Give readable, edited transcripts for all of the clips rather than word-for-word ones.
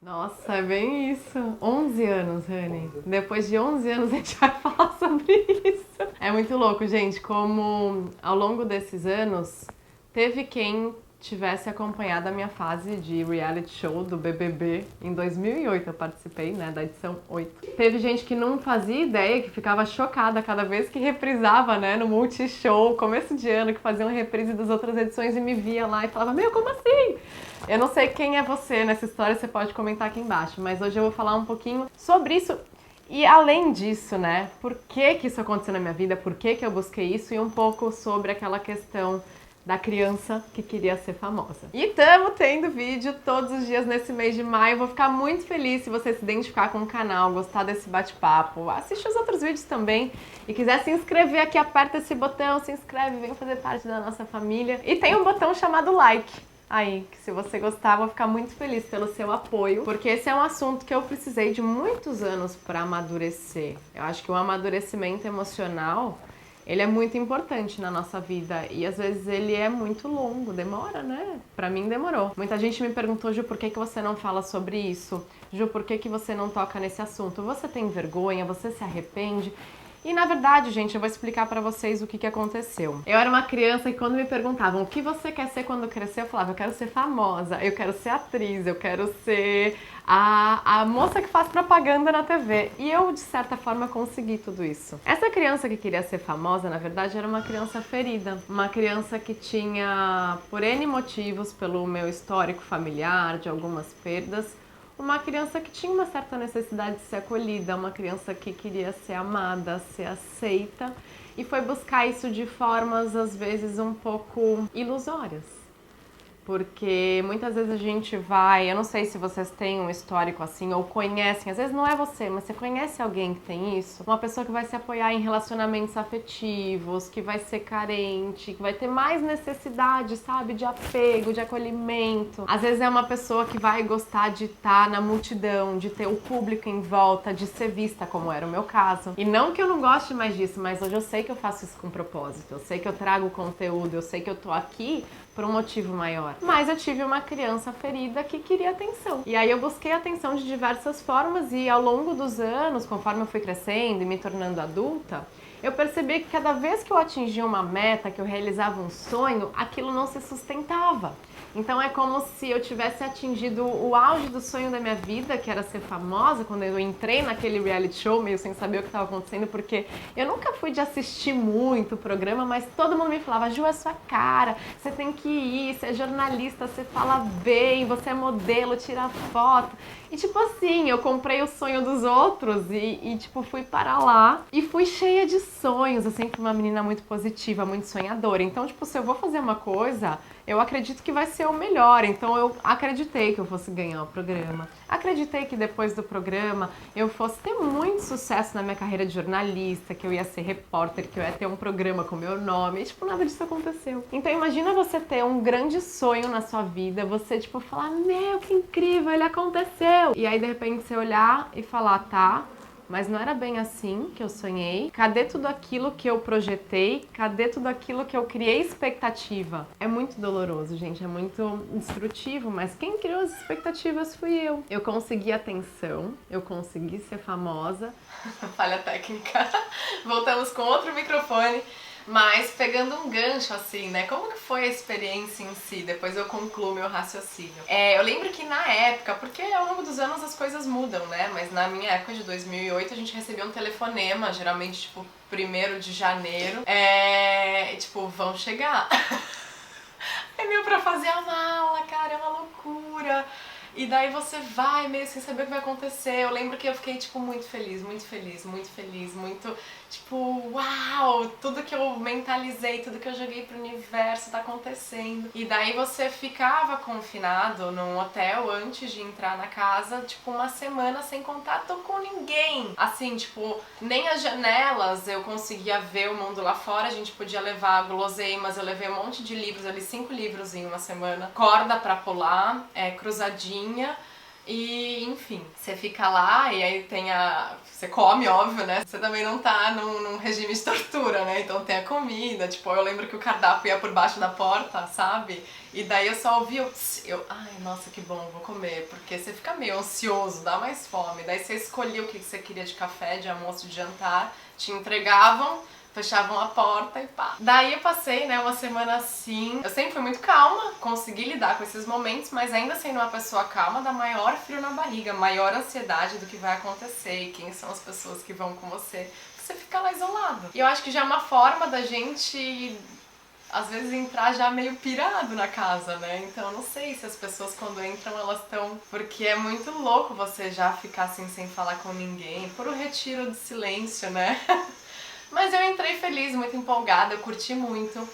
Nossa, é bem isso. 11 anos, Rani. Depois de 11 anos a gente vai falar sobre isso. É muito louco, gente, como ao longo desses anos teve quem tivesse acompanhado a minha fase de reality show do BBB. Em 2008 eu participei, né, da edição 8. Teve gente que não fazia ideia, que ficava chocada cada vez que reprisava, né, no Multishow, começo de ano, que faziam reprise das outras edições e me via lá e falava, meu, como assim? Eu não sei quem é você nessa história, você pode comentar aqui embaixo, mas hoje eu vou falar um pouquinho sobre isso. E além disso, né, por que que isso aconteceu na minha vida, por que que eu busquei isso e um pouco sobre aquela questão da criança que queria ser famosa. E tamo tendo vídeo todos os dias nesse mês de maio. Vou ficar muito feliz se você se identificar com o canal, gostar desse bate-papo, assiste os outros vídeos também e quiser se inscrever aqui, aperta esse botão, se inscreve, vem fazer parte da nossa família. E tem um botão chamado like aí, que se você gostar, vou ficar muito feliz pelo seu apoio, porque esse é um assunto que eu precisei de muitos anos para amadurecer. Eu acho que o amadurecimento emocional, ele é muito importante na nossa vida e às vezes ele é muito longo, demora, né? Pra mim demorou. Muita gente me perguntou, Ju, por que que você não fala sobre isso? Ju, por que que você não toca nesse assunto? Você tem vergonha? Você se arrepende? E na verdade, gente, eu vou explicar pra vocês o que aconteceu. Eu era uma criança e quando me perguntavam o que você quer ser quando crescer, eu falava, eu quero ser famosa, eu quero ser atriz, eu quero ser a moça que faz propaganda na TV. E eu, de certa forma, consegui tudo isso. Essa criança que queria ser famosa, na verdade, era uma criança ferida. Uma criança que tinha, por N motivos, pelo meu histórico familiar, de algumas perdas, uma criança que tinha uma certa necessidade de ser acolhida, uma criança que queria ser amada, ser aceita e foi buscar isso de formas às vezes um pouco ilusórias. Porque muitas vezes a gente vai, eu não sei se vocês têm um histórico assim ou conhecem, às vezes não é você, mas você conhece alguém que tem isso? Uma pessoa que vai se apoiar em relacionamentos afetivos, que vai ser carente, que vai ter mais necessidade, sabe, de apego, de acolhimento. Às vezes é uma pessoa que vai gostar de estar na multidão, de ter o público em volta, de ser vista, como era o meu caso. E não que eu não goste mais disso, mas hoje eu sei que eu faço isso com propósito, eu sei que eu trago conteúdo, eu sei que eu tô aqui por um motivo maior. Mas eu tive uma criança ferida que queria atenção. E aí eu busquei atenção de diversas formas e ao longo dos anos, conforme eu fui crescendo e me tornando adulta, eu percebi que cada vez que eu atingia uma meta, que eu realizava um sonho, aquilo não se sustentava. Então é como se eu tivesse atingido o auge do sonho da minha vida, que era ser famosa, quando eu entrei naquele reality show, meio sem saber o que estava acontecendo, porque eu nunca fui de assistir muito o programa, mas todo mundo me falava, Ju, é sua cara, você tem que ir, você é jornalista, você fala bem, você é modelo, tira foto. E tipo assim, eu comprei o sonho dos outros e tipo, fui para lá e fui cheia de sonhos, eu sempre fui uma menina muito positiva, muito sonhadora. Então, tipo, se eu vou fazer uma coisa, eu acredito que vai ser o melhor. Então eu acreditei que eu fosse ganhar o programa. Acreditei que depois do programa eu fosse ter muito sucesso na minha carreira de jornalista, que eu ia ser repórter, que eu ia ter um programa com meu nome. E tipo, nada disso aconteceu. Então imagina você ter um grande sonho na sua vida, você tipo falar, meu, que incrível, ele aconteceu. E aí de repente você olhar e falar, tá, mas não era bem assim que eu sonhei. Cadê tudo aquilo que eu projetei? Cadê tudo aquilo que eu criei expectativa? É muito doloroso, gente, é muito destrutivo, mas quem criou as expectativas fui eu. Eu consegui atenção, eu consegui ser famosa. Falha técnica. Voltamos com outro microfone. Mas pegando um gancho assim, né? Como que foi a experiência em si? Depois eu concluo meu raciocínio. Eu lembro que na época, porque ao longo dos anos as coisas mudam, né? Mas na minha época de 2008 a gente recebia um telefonema, geralmente tipo 1º de janeiro. Tipo, vão chegar. É meio pra fazer a mala, cara, é uma loucura. E daí você vai meio sem saber o que vai acontecer. Eu lembro que eu fiquei, tipo, muito feliz, muito feliz, muito feliz, muito, tipo, uau! Tudo que eu mentalizei, tudo que eu joguei pro universo tá acontecendo. E daí você ficava confinado num hotel antes de entrar na casa, tipo, uma semana sem contato com ninguém. Assim, tipo, nem as janelas eu conseguia ver o mundo lá fora. A gente podia levar guloseimas, eu levei um monte de livros, eu li 5 livros em uma semana. Corda pra pular, cruzadinha, E, enfim, você fica lá e aí tem a... Você come, óbvio, né? Você também não tá num regime de tortura, né? Então tem a comida, tipo, eu lembro que o cardápio ia por baixo da porta, sabe? E daí eu só ouvia ai, nossa, que bom, vou comer. Porque você fica meio ansioso, dá mais fome. Daí você escolhia o que você queria de café, de almoço, de jantar, te entregavam, fechavam a porta e pá. Daí eu passei, né, uma semana assim. Eu sempre fui muito calma, consegui lidar com esses momentos, mas ainda sendo uma pessoa calma, dá maior frio na barriga, maior ansiedade do que vai acontecer e quem são as pessoas que vão com você. Você fica lá isolado. E eu acho que já é uma forma da gente, às vezes, entrar já meio pirado na casa, né? Então eu não sei se as pessoas quando entram elas estão... Porque é muito louco você já ficar assim sem falar com ninguém, por um retiro de silêncio, né? Mas eu entrei feliz, muito empolgada, eu curti muito.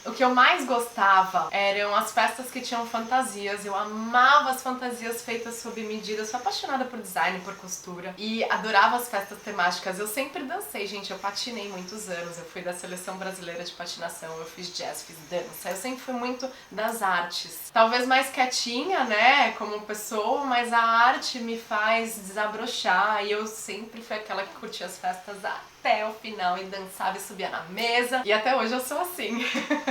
O que eu mais gostava eram as festas que tinham fantasias. Eu amava as fantasias feitas sob medida. Eu sou apaixonada por design, por costura. E adorava as festas temáticas. Eu sempre dancei, gente. Eu patinei muitos anos. Eu fui da seleção brasileira de patinação. Eu fiz jazz, fiz dança. Eu sempre fui muito das artes. Talvez mais quietinha, né, como pessoa, mas a arte me faz desabrochar. E eu sempre fui aquela que curtia as festas até o final e dançava e subia na mesa. E até hoje eu sou assim.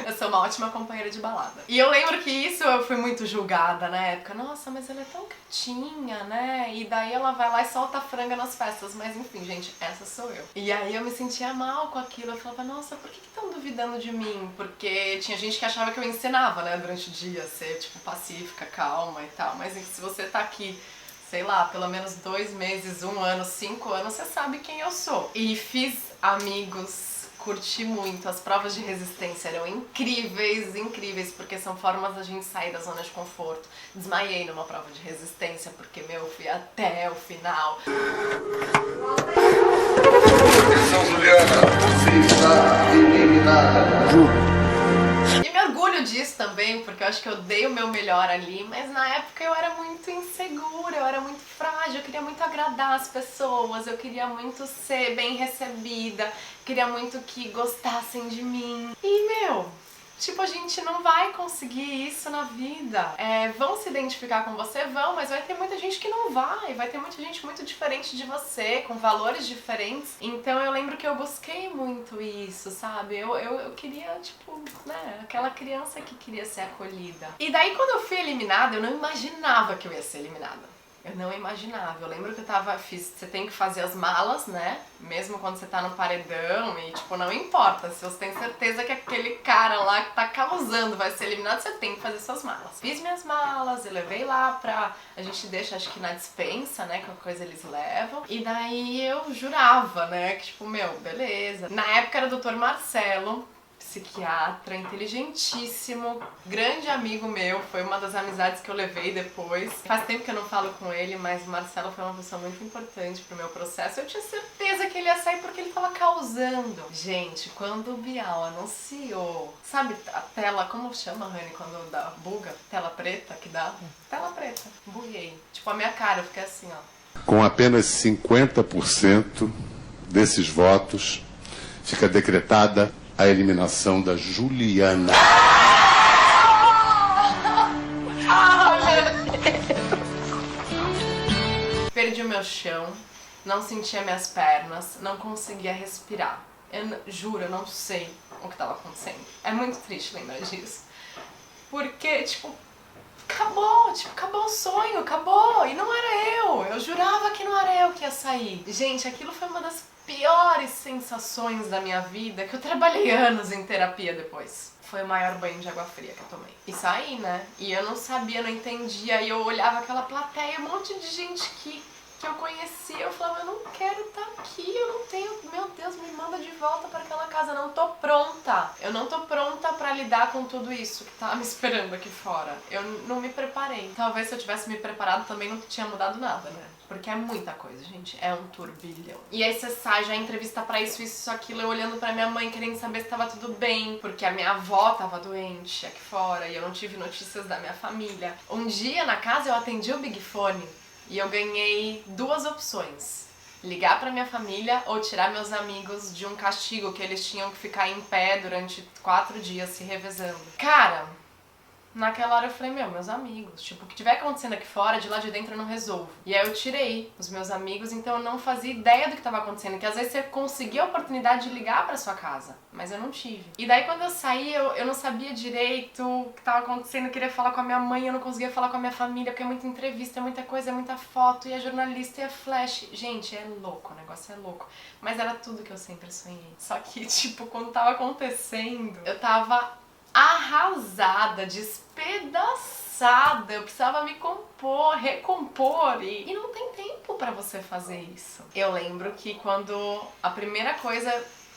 Eu sou uma ótima companheira de balada. E eu lembro que isso eu fui muito julgada na época. Nossa, mas ela é tão quietinha, né? E daí ela vai lá e solta a franga nas festas. Mas enfim, gente, essa sou eu. E aí eu me sentia mal com aquilo. Eu falava, nossa, por que estão duvidando de mim? Porque tinha gente que achava que eu ensinava, né, durante o dia, ser, tipo, pacífica, calma e tal. Mas se você tá aqui, sei lá, pelo menos 2 meses, 1 ano, 5 anos, você sabe quem eu sou. E fiz amigos, curti muito, as provas de resistência eram incríveis, incríveis, porque são formas da gente sair da zona de conforto. Desmaiei numa prova de resistência, porque, eu fui até o final. Atenção, Juliana, você está eliminada. E me orgulho disso também, porque eu acho que eu dei o meu melhor ali, mas na época eu era muito insegura, eu era muito frágil, eu queria muito agradar as pessoas, eu queria muito ser bem recebida, queria muito que gostassem de mim. E, tipo, a gente não vai conseguir isso na vida. Vão se identificar com você? Vão, mas vai ter muita gente que não vai ter muita gente muito diferente de você, com valores diferentes. Então eu lembro que eu busquei muito isso, sabe? Eu queria, tipo, né, aquela criança que queria ser acolhida. E daí quando eu fui eliminada, eu não imaginava que eu ia ser eliminada. Eu não imaginava. Eu lembro que você tem que fazer as malas, né? Mesmo quando você tá no paredão e, tipo, não importa. Se você tem certeza que aquele cara lá que tá causando vai ser eliminado, você tem que fazer suas malas. Fiz minhas malas, eu levei lá a gente deixa, acho que na despensa, né? Qualquer coisa eles levam. E daí eu jurava, né? Que, tipo, beleza. Na época era o Dr. Marcelo, psiquiatra, inteligentíssimo, grande amigo meu, foi uma das amizades que eu levei depois. Faz tempo que eu não falo com ele, mas o Marcelo foi uma pessoa muito importante pro meu processo. Eu tinha certeza que ele ia sair porque ele tava causando. Gente, quando o Bial anunciou, sabe a tela, como chama, Rani, quando dá buga? Tela preta que dá? Tela preta, buguei. Tipo, a minha cara, eu fiquei assim, ó. Com apenas 50% desses votos, fica decretada a eliminação da Juliana. Perdi o meu chão, não sentia minhas pernas, não conseguia respirar. Juro, eu não sei o que estava acontecendo. É muito triste lembrar disso. Porque, tipo, acabou o sonho, acabou. E não era eu jurava que não era eu que ia sair. Gente, aquilo foi uma das piores sensações da minha vida, que eu trabalhei anos em terapia depois. Foi o maior banho de água fria que eu tomei. E saí, né? E eu não sabia, não entendia. E eu olhava aquela plateia, um monte de gente que eu conhecia. Eu falava, eu não quero estar aqui, eu não tenho... Meu Deus, me manda de volta para aquela casa. Eu não tô pronta. Eu não tô pronta pra lidar com tudo isso que tá me esperando aqui fora. Eu não me preparei. Talvez se eu tivesse me preparado também não tinha mudado nada, né? Porque é muita coisa, gente. É um turbilhão. E aí você sai, já entrevista pra isso, aquilo. Eu olhando pra minha mãe, querendo saber se tava tudo bem. Porque a minha avó tava doente aqui fora. E eu não tive notícias da minha família. Um dia, na casa, eu atendi o Big Fone. E eu ganhei 2 opções. Ligar pra minha família ou tirar meus amigos de um castigo que eles tinham que ficar em pé durante 4 dias se revezando. Cara... naquela hora eu falei, meus amigos, tipo, o que tiver acontecendo aqui fora, de lá de dentro eu não resolvo. E aí eu tirei os meus amigos, então eu não fazia ideia do que tava acontecendo, que às vezes você conseguia a oportunidade de ligar pra sua casa, mas eu não tive. E daí quando eu saí, eu não sabia direito o que tava acontecendo, eu queria falar com a minha mãe, eu não conseguia falar com a minha família, porque é muita entrevista, é muita coisa, é muita foto, e a jornalista e a flash. Gente, é louco, o negócio é louco. Mas era tudo que eu sempre sonhei. Só que, tipo, quando tava acontecendo, eu tava arrasada, despedaçada, eu precisava me compor, recompor e não tem tempo pra você fazer isso. Eu lembro que quando a primeira coisa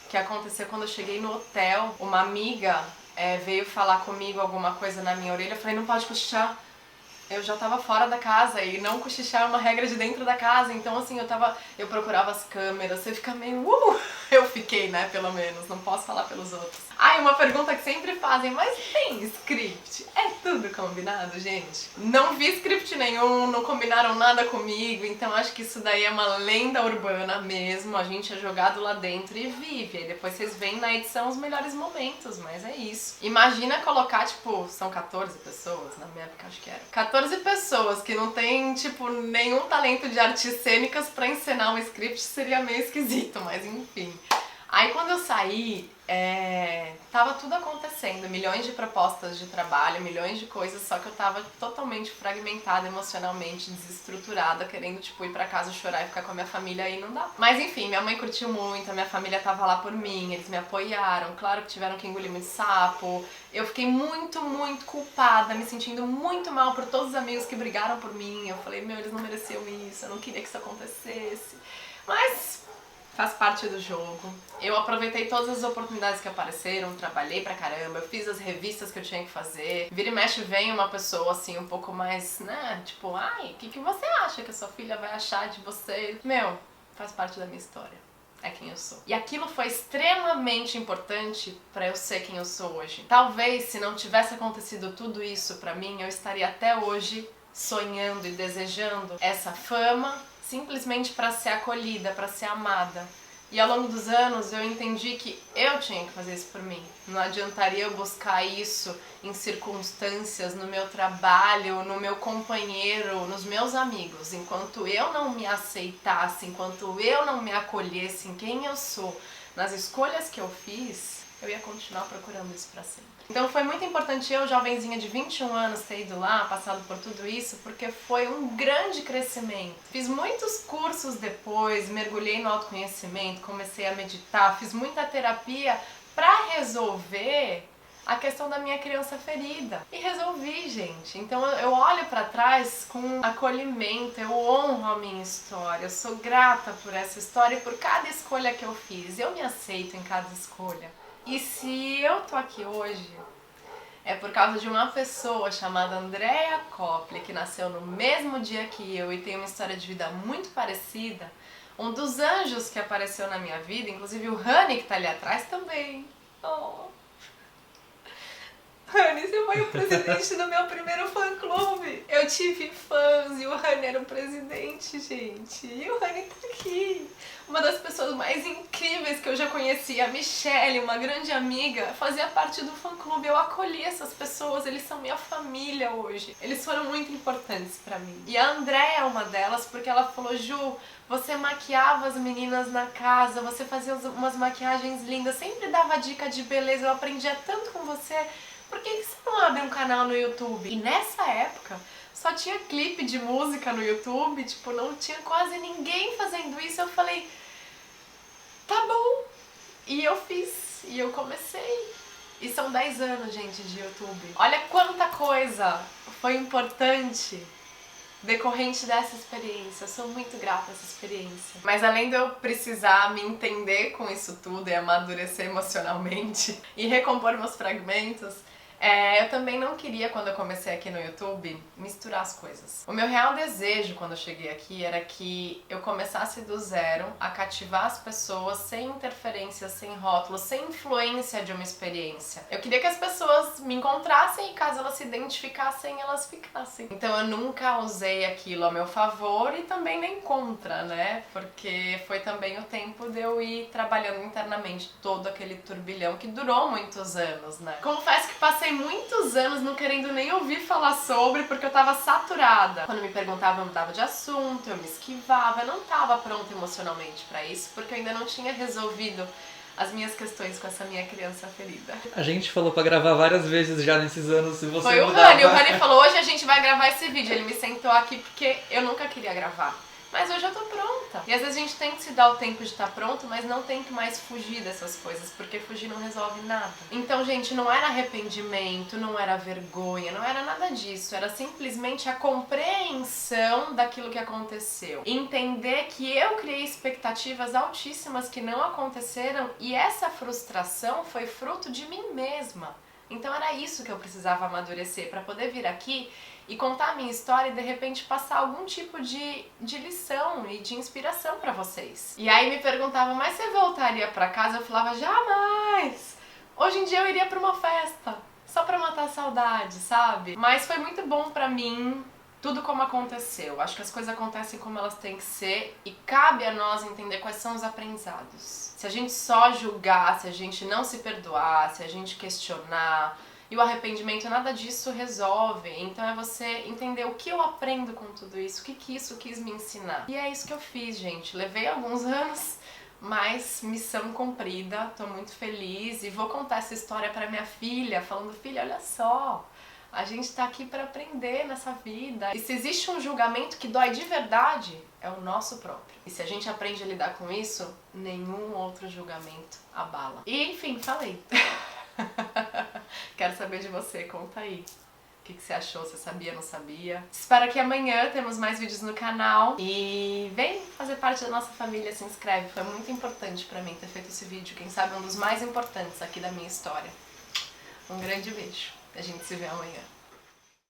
que aconteceu quando eu cheguei no hotel, uma amiga veio falar comigo alguma coisa na minha orelha, eu falei, não pode cochichar. Eu já tava fora da casa e não cochichar é uma regra de dentro da casa, então assim, eu procurava as câmeras, você fica meio eu fiquei, né, pelo menos, não posso falar pelos outros. Uma pergunta que sempre fazem, mas tem script? É tudo combinado, gente? Não vi script nenhum, não combinaram nada comigo, então acho que isso daí é uma lenda urbana mesmo, a gente é jogado lá dentro e vive, aí depois vocês veem na edição os melhores momentos, mas é isso. Imagina colocar, tipo, são 14 pessoas, na minha época acho que era. 14 pessoas que não tem, tipo, nenhum talento de artes cênicas pra encenar um script seria meio esquisito, mas enfim. Aí quando eu saí, tava tudo acontecendo, milhões de propostas de trabalho, milhões de coisas, só que eu tava totalmente fragmentada emocionalmente, desestruturada, querendo, tipo, ir pra casa chorar e ficar com a minha família, aí não dá. Mas enfim, minha mãe curtiu muito, a minha família tava lá por mim, eles me apoiaram, claro que tiveram que engolir muito sapo, eu fiquei muito, muito culpada, me sentindo muito mal por todos os amigos que brigaram por mim, eu falei, eles não mereciam isso, eu não queria que isso acontecesse, mas faz parte do jogo. Eu aproveitei todas as oportunidades que apareceram, trabalhei pra caramba, eu fiz as revistas que eu tinha que fazer. Vira e mexe vem uma pessoa assim um pouco mais, né, tipo, o que você acha que a sua filha vai achar de você? Faz parte da minha história. É quem eu sou. E aquilo foi extremamente importante pra eu ser quem eu sou hoje. Talvez se não tivesse acontecido tudo isso pra mim, eu estaria até hoje sonhando e desejando essa fama, simplesmente para ser acolhida, para ser amada. E ao longo dos anos eu entendi que eu tinha que fazer isso por mim. Não adiantaria eu buscar isso em circunstâncias, no meu trabalho, no meu companheiro, nos meus amigos. Enquanto eu não me aceitasse, enquanto eu não me acolhesse em quem eu sou, nas escolhas que eu fiz, eu ia continuar procurando isso pra sempre. Então foi muito importante eu, jovenzinha de 21 anos, ter ido lá, passado por tudo isso, porque foi um grande crescimento. Fiz muitos cursos depois, mergulhei no autoconhecimento, comecei a meditar, fiz muita terapia pra resolver a questão da minha criança ferida. E resolvi, gente. Então eu olho pra trás com acolhimento, eu honro a minha história, eu sou grata por essa história e por cada escolha que eu fiz. Eu me aceito em cada escolha. E se eu tô aqui hoje, é por causa de uma pessoa chamada Andrea Copley, que nasceu no mesmo dia que eu e tem uma história de vida muito parecida. Um dos anjos que apareceu na minha vida, inclusive o Rani que tá ali atrás também. Rani, você foi o presidente do meu primeiro fã-clube. Eu tive fãs e o Rani era o presidente, gente. E o Rani tá aqui. Uma das pessoas mais incríveis que eu já conheci, a Michelle, uma grande amiga, fazia parte do fã-clube. Eu acolhi essas pessoas, eles são minha família hoje. Eles foram muito importantes pra mim. E a Andrea é uma delas, porque ela falou, Ju, você maquiava as meninas na casa, você fazia umas maquiagens lindas, sempre dava dica de beleza, eu aprendia tanto com você. Por que você não abre um canal no YouTube? E nessa época, só tinha clipe de música no YouTube, tipo, não tinha quase ninguém fazendo isso. Eu falei, tá bom. E eu fiz, e eu comecei. E são 10 anos, gente, de YouTube. Olha quanta coisa foi importante decorrente dessa experiência. Eu sou muito grata a essa experiência. Mas além de eu precisar me entender com isso tudo e amadurecer emocionalmente e recompor meus fragmentos, eu também não queria, quando eu comecei aqui no YouTube, misturar as coisas. O meu real desejo quando eu cheguei aqui era que eu começasse do zero a cativar as pessoas sem interferência, sem rótulos, sem influência de uma experiência. Eu queria que as pessoas me encontrassem e caso elas se identificassem, elas ficassem. Então eu nunca usei aquilo a meu favor e também nem contra, né? Porque foi também o tempo de eu ir trabalhando internamente todo aquele turbilhão que durou muitos anos, né? Confesso que passei passei muitos anos não querendo nem ouvir falar sobre, porque eu tava saturada. Quando me perguntavam, eu mudava de assunto, eu me esquivava, eu não tava pronta emocionalmente pra isso, porque eu ainda não tinha resolvido as minhas questões com essa minha criança ferida. A gente falou pra gravar várias vezes já nesses anos, se você Foi o Rani falou, hoje a gente vai gravar esse vídeo. Ele me sentou aqui porque eu nunca queria gravar. Mas hoje eu tô pronta. E às vezes a gente tem que se dar o tempo de estar pronto, mas não tem que mais fugir dessas coisas, porque fugir não resolve nada. Então, gente, não era arrependimento, não era vergonha, não era nada disso. Era simplesmente a compreensão daquilo que aconteceu. Entender que eu criei expectativas altíssimas que não aconteceram e essa frustração foi fruto de mim mesma. Então era isso que eu precisava amadurecer para poder vir aqui e contar a minha história e de repente passar algum tipo de lição e de inspiração para vocês. E aí me perguntavam, mas você voltaria para casa? Eu falava, jamais! Hoje em dia eu iria para uma festa, só para matar a saudade, sabe? Mas foi muito bom para mim, tudo como aconteceu. Acho que as coisas acontecem como elas têm que ser e cabe a nós entender quais são os aprendizados. Se a gente só julgar, se a gente não se perdoar, se a gente questionar, e o arrependimento, nada disso resolve. Então é você entender o que eu aprendo com tudo isso, o que isso quis me ensinar. E é isso que eu fiz, gente. Levei alguns anos, mas missão cumprida, tô muito feliz e vou contar essa história para minha filha, falando, filha, olha só, a gente tá aqui para aprender nessa vida. E se existe um julgamento que dói de verdade, é o nosso próprio. E se a gente aprende a lidar com isso, nenhum outro julgamento abala. E enfim, falei. Quero saber de você, conta aí. O que você achou? Você sabia, não sabia? Espero que amanhã temos mais vídeos no canal. E vem fazer parte da nossa família, se inscreve. Foi muito importante pra mim ter feito esse vídeo. Quem sabe um dos mais importantes aqui da minha história. Um grande beijo. A gente se vê amanhã.